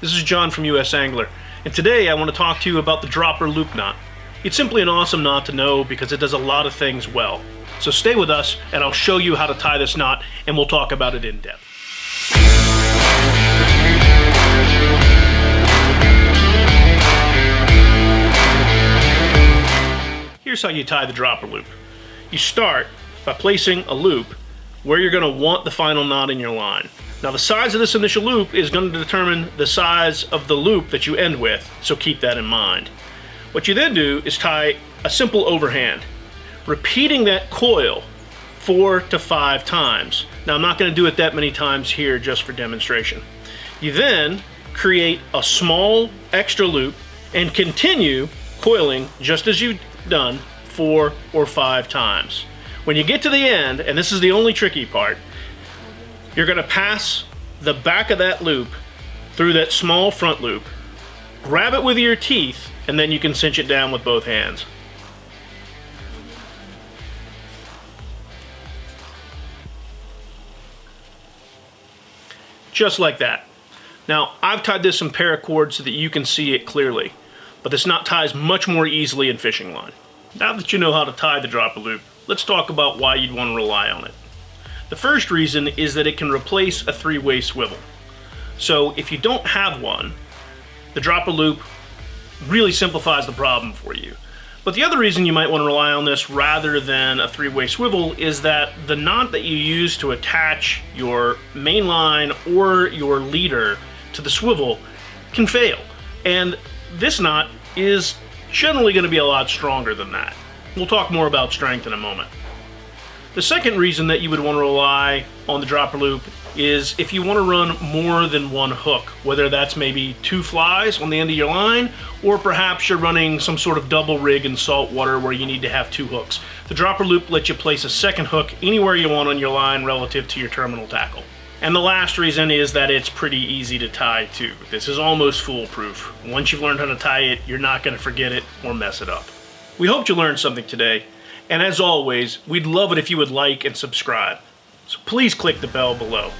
This is John from USAngler, and today I want to talk to you about the dropper loop knot. It's simply an awesome knot to know because it does a lot of things well. So stay with us and I'll show you how to tie this knot and we'll talk about it in depth. Here's how you tie the dropper loop. You start by placing a loop where you're going to want the final knot in your line. Now the size of this initial loop is going to determine the size of the loop that you end with, so keep that in mind. What you then do is tie a simple overhand, repeating that coil 4 to 5 times. Now I'm not going to do it that many times here just for demonstration. You then create a small extra loop and continue coiling just as you've done 4 or 5 times. When you get to the end, and this is the only tricky part, you're going to pass the back of that loop through that small front loop, grab it with your teeth, and then you can cinch it down with both hands. Just like that. Now, I've tied this in paracord so that you can see it clearly, but this knot ties much more easily in fishing line. Now that you know how to tie the dropper loop, let's talk about why you'd want to rely on it. The first reason is that it can replace a 3-way swivel. So if you don't have one, the dropper loop really simplifies the problem for you. But the other reason you might want to rely on this rather than a 3-way swivel is that the knot that you use to attach your main line or your leader to the swivel can fail. And this knot is generally going to be a lot stronger than that. We'll talk more about strength in a moment. The second reason that you would want to rely on the dropper loop is if you want to run more than one hook, whether that's maybe 2 flies on the end of your line, or perhaps you're running some sort of double rig in saltwater where you need to have 2 hooks. The dropper loop lets you place a second hook anywhere you want on your line relative to your terminal tackle. And the last reason is that it's pretty easy to tie too. This is almost foolproof. Once you've learned how to tie it, you're not going to forget it or mess it up. We hope you learned something today. And as always, we'd love it if you would like and subscribe. So please click the bell below.